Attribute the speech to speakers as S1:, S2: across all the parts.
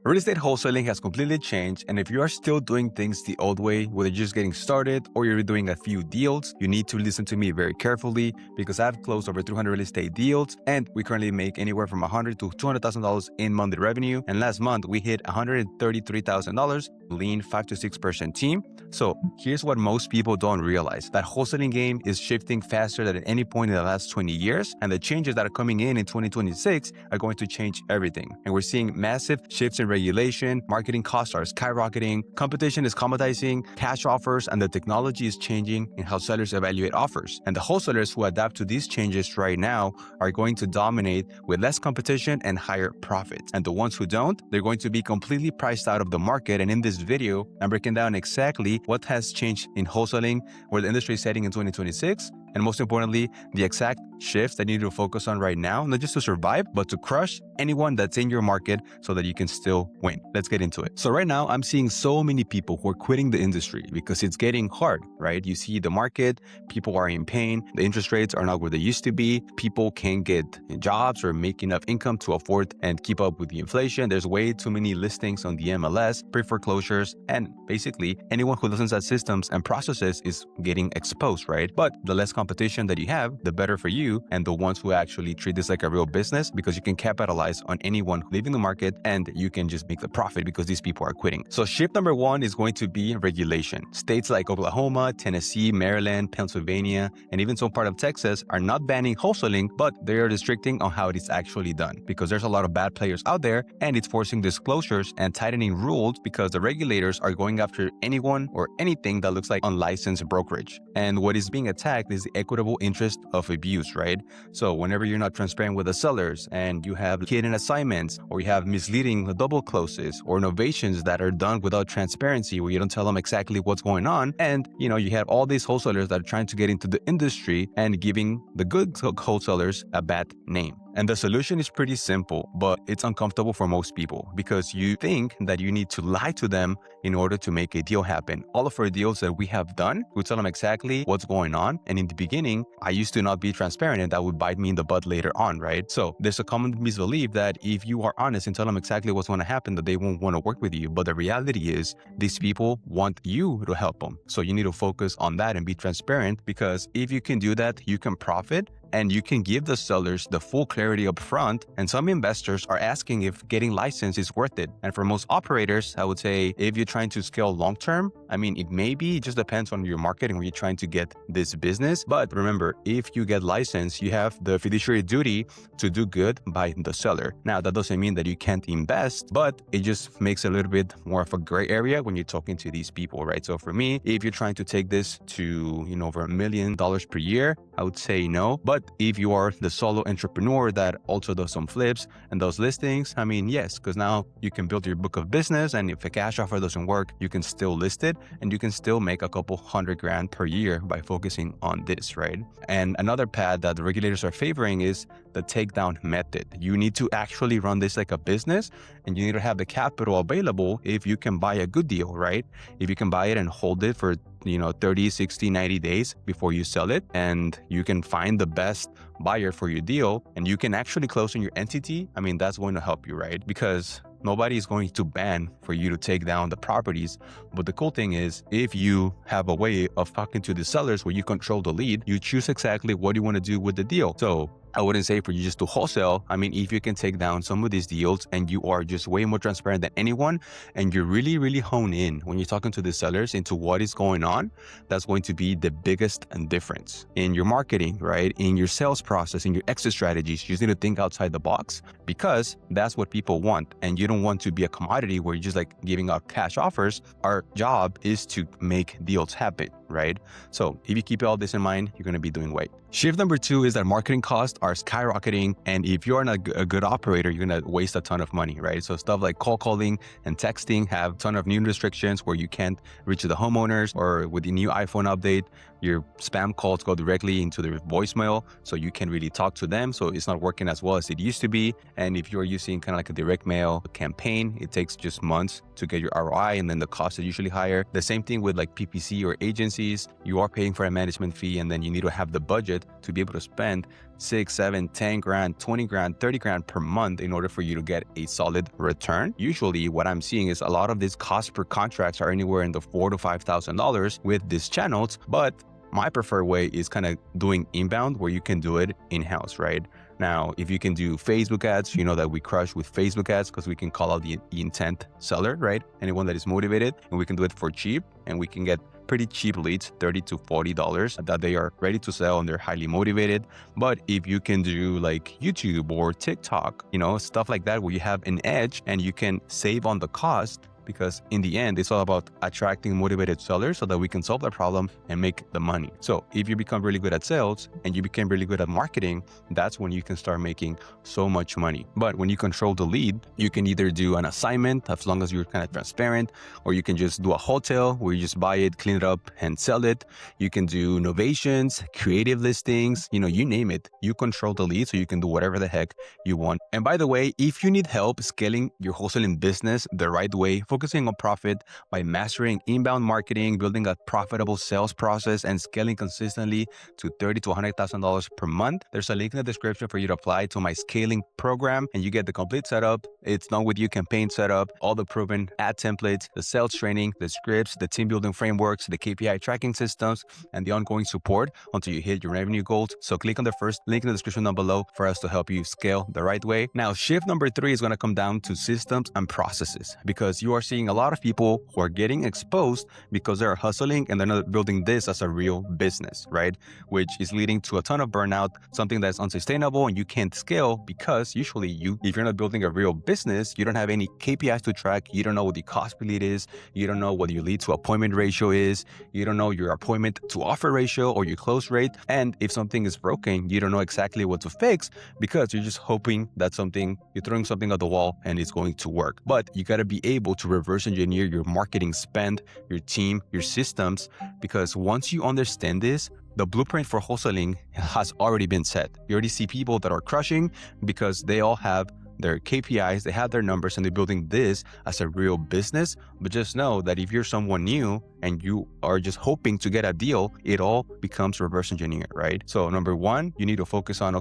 S1: Real estate wholesaling has completely changed, and if you are still doing things the old way, whether you're just getting started or you're doing a few deals, you need to listen to me very carefully because I've closed over 300 real estate deals, and we currently make anywhere from $100,000 to $200,000 in monthly revenue. And last month we hit $133,000, lean 5 to 6% team. So here's what most people don't realize: that wholesaling game is shifting faster than at any point in the last 20 years, and the changes that are coming in 2026 are going to change everything. And we're seeing massive shifts in regulation, marketing costs are skyrocketing, competition is commoditizing, cash offers, and the technology is changing in how sellers evaluate offers. And the wholesalers who adapt to these changes right now are going to dominate with less competition and higher profits. And the ones who don't, they're going to be completely priced out of the market. And in this video, I'm breaking down exactly what has changed in wholesaling, where the industry is heading in 2026, and most importantly, the exact shifts that you need to focus on right now, not just to survive, but to crush anyone that's in your market so that you can still win. Let's get into it. So right now, I'm seeing so many people who are quitting the industry because it's getting hard, right? You see the market, people are in pain, the interest rates are not where they used to be, people can't get jobs or make enough income to afford and keep up with the inflation. There's way too many listings on the MLS, pre-foreclosures, and basically anyone who listens at systems and processes is getting exposed, right? But the less competition that you have, the better for you and the ones who actually treat this like a real business, because you can capitalize on anyone leaving the market and you can just make the profit because these people are quitting. So shift number one is going to be regulation. States like Oklahoma, Tennessee, Maryland, Pennsylvania, and even some part of Texas are not banning wholesaling, but they are restricting on how it is actually done because there's a lot of bad players out there, and it's forcing disclosures and tightening rules because the regulators are going after anyone or anything that looks like unlicensed brokerage. And what is being attacked is the equitable interest of abuse, right? So whenever you're not transparent with the sellers and you have hidden assignments, or you have misleading double closes or novations that are done without transparency, where you don't tell them exactly what's going on, and you have all these wholesalers that are trying to get into the industry and giving the good wholesalers a bad name. And the solution is pretty simple, but it's uncomfortable for most people because you think that you need to lie to them in order to make a deal happen. All of our deals that we have done, we tell them exactly what's going on. And in the beginning, I used to not be transparent, and that would bite me in the butt later on, right? So there's a common misbelief that if you are honest and tell them exactly what's going to happen, that they won't want to work with you. But the reality is these people want you to help them. So you need to focus on that and be transparent, because if you can do that, you can profit. And you can give the sellers the full clarity up front. And some investors are asking if getting licensed is worth it. And for most operators, I would say if you're trying to scale long-term, it may be, it just depends on your market and where you're trying to get this business. But remember, if you get licensed, you have the fiduciary duty to do good by the seller. Now, that doesn't mean that you can't invest, but it just makes a little bit more of a gray area when you're talking to these people, right? So for me, if you're trying to take this to, over $1 million per year, I would say no. But if you are the solo entrepreneur that also does some flips and those listings, yes, because now you can build your book of business, and if a cash offer doesn't work, you can still list it and you can still make a couple $100,000 per year by focusing on this, right? And another path that the regulators are favoring is the takedown method. You need to actually run this like a business, and you need to have the capital available if you can buy a good deal, right? If you can buy it and hold it for 30, 60, 90 days before you sell it, and you can find the best buyer for your deal, and you can actually close on your entity, that's going to help you, right? Because nobody is going to ban for you to take down the properties. But the cool thing is, if you have a way of talking to the sellers where you control the lead, you choose exactly what you want to do with the deal. So I wouldn't say for you just to wholesale. If you can take down some of these deals and you are just way more transparent than anyone, and you really, really hone in when you're talking to the sellers into what is going on, that's going to be the biggest difference in your marketing, right? In your sales process, in your exit strategies. You just need to think outside the box, because that's what people want. And you don't want to be a commodity where you're just like giving out cash offers. Our job is to make deals happen, right? So if you keep all this in mind, you're going to be doing great. Shift number two is that marketing costs are skyrocketing. And if you're not a good operator, you're going to waste a ton of money, right? So stuff like cold calling and texting have a ton of new restrictions where you can't reach the homeowners, or with the new iPhone update, your spam calls go directly into their voicemail. So you can't really talk to them. So it's not working as well as it used to be. And if you're using kind of like a direct mail campaign, it takes just months to get your ROI, and then the cost is usually higher. The same thing with like PPC or agency agencies, you are paying for a management fee, and then you need to have the budget to be able to spend 6, 7, 10 grand, 20 grand, 30 grand per month in order for you to get a solid return. Usually what I'm seeing is a lot of these costs per contracts are anywhere in the $4,000 to $5,000 with these channels, but my preferred way is kind of doing inbound where you can do it in-house, right? Now, if you can do Facebook ads, you know that we crush with Facebook ads because we can call out the intent seller, right? Anyone that is motivated, and we can do it for cheap, and we can get pretty cheap leads, $30 to $40 that they are ready to sell and they're highly motivated. But if you can do like YouTube or TikTok, stuff like that where you have an edge and you can save on the cost, because in the end, it's all about attracting motivated sellers so that we can solve the problem and make the money. So if you become really good at sales and you become really good at marketing, that's when you can start making so much money. But when you control the lead, you can either do an assignment as long as you're kind of transparent, or you can just do a wholesale where you just buy it, clean it up, and sell it. You can do innovations, creative listings, you name it. You control the lead so you can do whatever the heck you want. And by the way, if you need help scaling your wholesaling business the right way, focusing on profit by mastering inbound marketing, building a profitable sales process, and scaling consistently to $30,000 to $100,000 per month, there's a link in the description for you to apply to my scaling program, and you get the complete setup. It's done with you campaign setup, all the proven ad templates, the sales training, the scripts, the team building frameworks, the KPI tracking systems, and the ongoing support until you hit your revenue goals. So click on the first link in the description down below for us to help you scale the right way. Now, shift number 3 is going to come down to systems and processes, because you are seeing a lot of people who are getting exposed because they're hustling and they're not building this as a real business, right? Which is leading to a ton of burnout, something that's unsustainable and you can't scale because usually if you're not building a real business, you don't have any KPIs to track. You don't know what the cost per lead is. You don't know what your lead to appointment ratio is. You don't know your appointment to offer ratio or your close rate. And if something is broken, you don't know exactly what to fix because you're just hoping that you're throwing something at the wall and it's going to work. But you got to be able to reverse engineer your marketing spend, your team, your systems, because once you understand this, the blueprint for wholesaling has already been set. You already see people that are crushing because they all have their KPIs, they have their numbers, and they're building this as a real business. But just know that if you're someone new and you are just hoping to get a deal, it all becomes reverse engineered, right? So number 1, you need to focus on,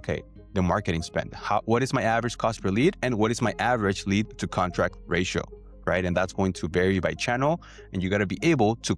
S1: the marketing spend. What is my average cost per lead, and what is my average lead to contract ratio, right? And that's going to vary by channel, and you got to be able to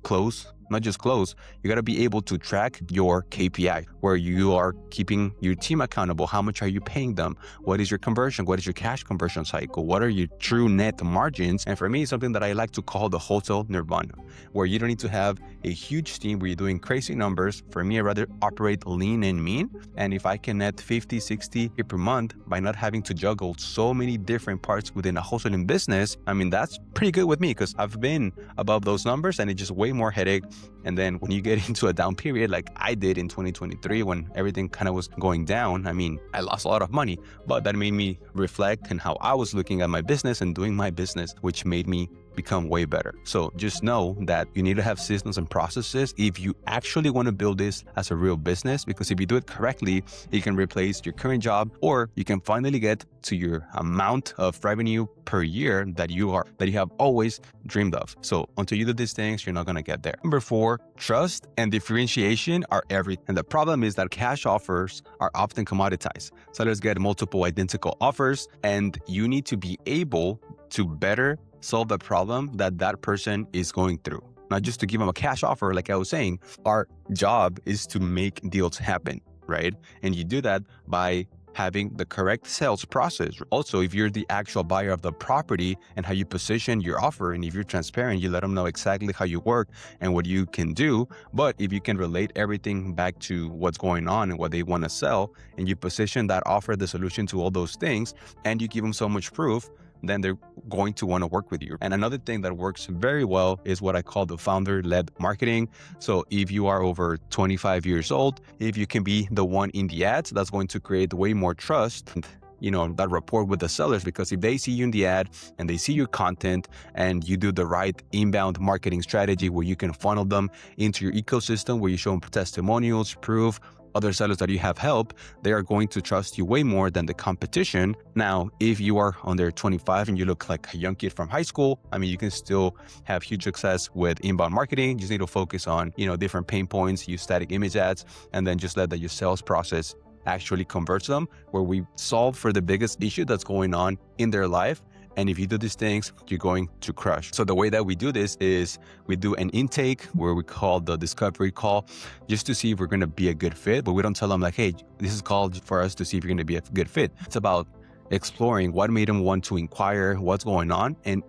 S1: not just close, you got to be able to track your KPI, where you are keeping your team accountable. How much are you paying them? What is your conversion? What is your cash conversion cycle? What are your true net margins? And for me, it's something that I like to call the wholesale nirvana, where you don't need to have a huge team where you're doing crazy numbers. For me, I rather operate lean and mean. And if I can net 50, 60 per month by not having to juggle so many different parts within a wholesaling business, that's pretty good with me, because I've been above those numbers and it's just way more headache. And then when you get into a down period like I did in 2023, when everything kind of was going down, I lost a lot of money, but that made me reflect on how I was looking at my business and doing my business, which made me become way better. So just know that you need to have systems and processes if you actually want to build this as a real business, because if you do it correctly, it can replace your current job, or you can finally get to your amount of revenue per year that you have always dreamed of. So until you do these things, you're not going to get there. Number 4, trust and differentiation are everything. And the problem is that cash offers are often commoditized. Sellers get multiple identical offers, and you need to be able to better solve the problem that person is going through. Not just to give them a cash offer, like I was saying. Our job is to make deals happen, right? And you do that by having the correct sales process. Also, if you're the actual buyer of the property and how you position your offer, and if you're transparent, you let them know exactly how you work and what you can do. But if you can relate everything back to what's going on and what they want to sell, and you position that offer, the solution to all those things, and you give them so much proof, then they're going to want to work with you. And another thing that works very well is what I call the founder-led marketing. So if you are over 25 years old, if you can be the one in the ads, that's going to create way more trust, that rapport with the sellers, because if they see you in the ad and they see your content and you do the right inbound marketing strategy where you can funnel them into your ecosystem, where you show them testimonials, proof, other sellers that you have helped, they are going to trust you way more than the competition. Now, if you are under 25 and you look like a young kid from high school, I mean, you can still have huge success with inbound marketing. You just need to focus on, different pain points, use static image ads, and then just let your sales process actually converts them, where we solve for the biggest issue that's going on in their life. And if you do these things, you're going to crush. So the way that we do this is we do an intake where we call the discovery call just to see if we're going to be a good fit. But we don't tell them like, hey, this is called for us to see if you're going to be a good fit. It's about exploring what made them want to inquire what's going on, and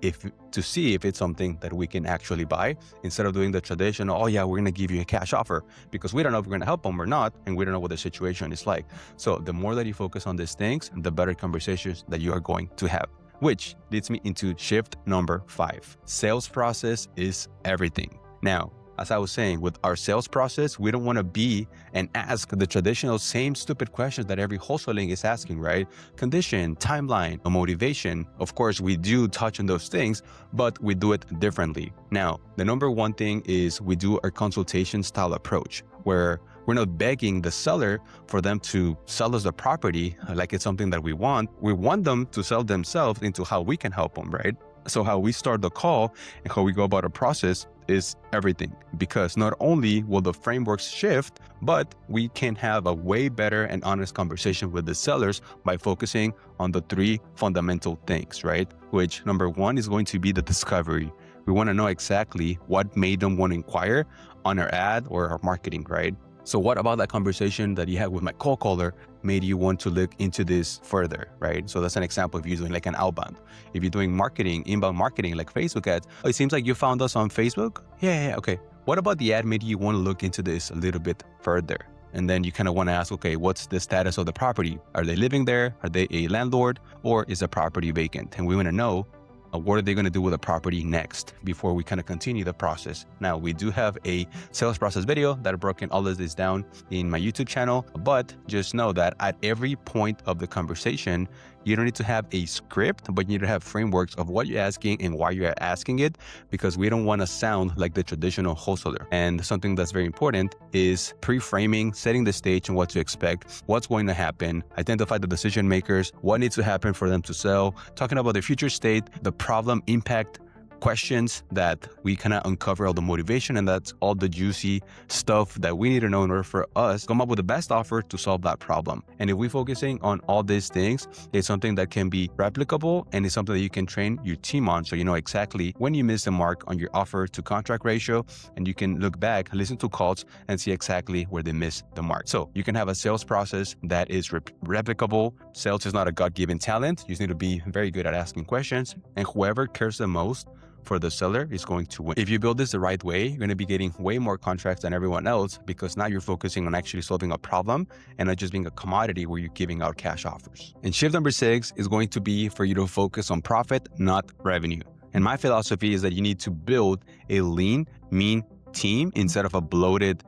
S1: to see if it's something that we can actually buy, instead of doing the traditional, oh yeah, we're going to give you a cash offer, because we don't know if we're going to help them or not, and we don't know what the situation is like. So the more that you focus on these things, the better conversations that you are going to have. Which leads me into shift number 5. Sales process is everything. Now, as I was saying, with our sales process, we don't want to be and ask the traditional same stupid questions that every wholesaling is asking, right? Condition, timeline, motivation. Of course, we do touch on those things, but we do it differently. Now, the number one thing is we do our consultation style approach, where we're not begging the seller for them to sell us the property like it's something that we want. We want them to sell themselves into how we can help them, right? So how we start the call and how we go about our process is everything, because not only will the frameworks shift, but we can have a way better and honest conversation with the sellers by focusing on the 3 fundamental things, right? Which number 1 is going to be the discovery. We want to know exactly what made them want to inquire on our ad or our marketing, right? So what about that conversation that you had with my cold caller made you want to look into this further, right? So that's an example if you're doing like an outbound. If you're doing marketing, inbound marketing, like Facebook ads, it seems like you found us on Facebook. Yeah, okay. What about the ad made you want to look into this a little bit further? And then you kind of want to ask, okay, what's the status of the property? Are they living there? Are they a landlord? Or is the property vacant? And we want to know what are they going to do with the property next before we kind of continue the process. Now, we do have a sales process video that I've broken all of this down in my YouTube channel, but just know that at every point of the conversation, you don't need to have a script, but you need to have frameworks of what you're asking and why you're asking it, because we don't want to sound like the traditional wholesaler. And something that's very important is pre-framing, setting the stage and what to expect, what's going to happen, identify the decision makers, what needs to happen for them to sell, talking about the future state, the problem impact, questions that we kind of uncover all the motivation, and that's all the juicy stuff that we need to know in order for us to come up with the best offer to solve that problem. And if we're focusing on all these things, it's something that can be replicable, and it's something that you can train your team on, so you know exactly when you miss the mark on your offer to contract ratio, and you can look back, listen to calls, and see exactly where they missed the mark. So you can have a sales process that is replicable. Sales is not a God-given talent. You just need to be very good at asking questions, and whoever cares the most for the seller is going to win. If you build this the right way, you're going to be getting way more contracts than everyone else, because now you're focusing on actually solving a problem and not just being a commodity where you're giving out cash offers. And shift number 6 is going to be for you to focus on profit, not revenue. And my philosophy is that you need to build a lean, mean team instead of a bloated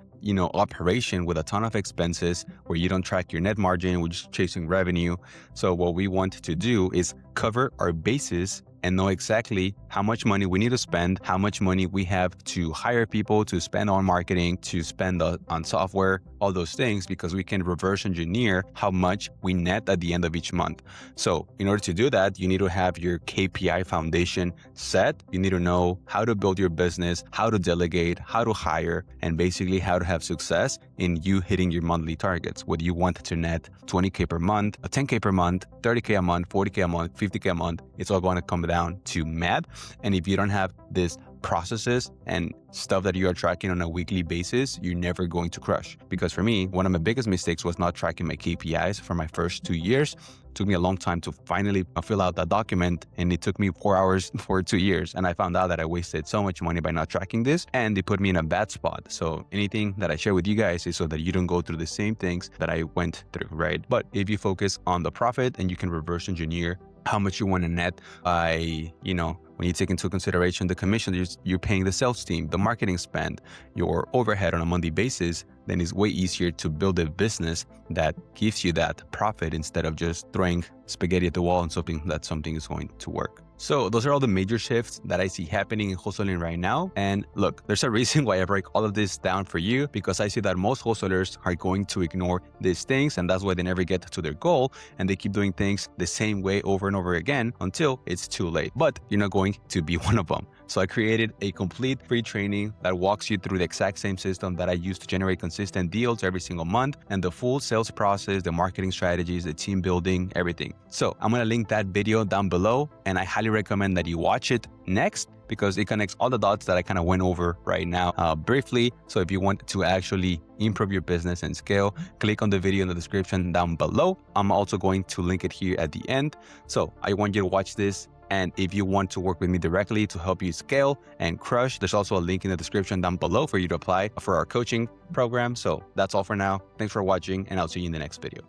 S1: operation with a ton of expenses where you don't track your net margin, we're just chasing revenue. So what we want to do is cover our bases and know exactly how much money we need to spend, how much money we have to hire people, to spend on marketing, to spend on software, all those things, because we can reverse engineer how much we net at the end of each month. So in order to do that, you need to have your KPI foundation set. You need to know how to build your business, how to delegate, how to hire, and basically how to have success in you hitting your monthly targets. Whether you want to net 20K per month, 10K per month, 30K a month, 40K a month, 50K a month, it's all going to come down to math. And if you don't have this processes and stuff that you are tracking on a weekly basis, you're never going to crush. Because for me, one of my biggest mistakes was not tracking my KPIs for my first 2 years. It took me a long time to finally fill out that document, and it took me 4 hours for 2 years. And I found out that I wasted so much money by not tracking this, and it put me in a bad spot. So anything that I share with you guys is so that you don't go through the same things that I went through, right? But if you focus on the profit and you can reverse engineer how much you want to net by, when you take into consideration the commission you're paying the sales team, the marketing spend, your overhead on a monthly basis, then it's way easier to build a business that gives you that profit instead of just throwing spaghetti at the wall and hoping that something is going to work. So those are all the major shifts that I see happening in wholesaling right now. And look, there's a reason why I break all of this down for you, because I see that most wholesalers are going to ignore these things, and that's why they never get to their goal, and they keep doing things the same way over and over again until it's too late. But you're not going to be one of them. So I created a complete free training that walks you through the exact same system that I use to generate consistent deals every single month, and the full sales process, the marketing strategies, the team building, everything. So I'm going to link that video down below, and I highly recommend that you watch it next, because it connects all the dots that I kind of went over right now briefly. So if you want to actually improve your business and scale, click on the video in the description down below. I'm also going to link it here at the end. So I want you to watch this. And if you want to work with me directly to help you scale and crush, there's also a link in the description down below for you to apply for our coaching program. So that's all for now. Thanks for watching, and I'll see you in the next video.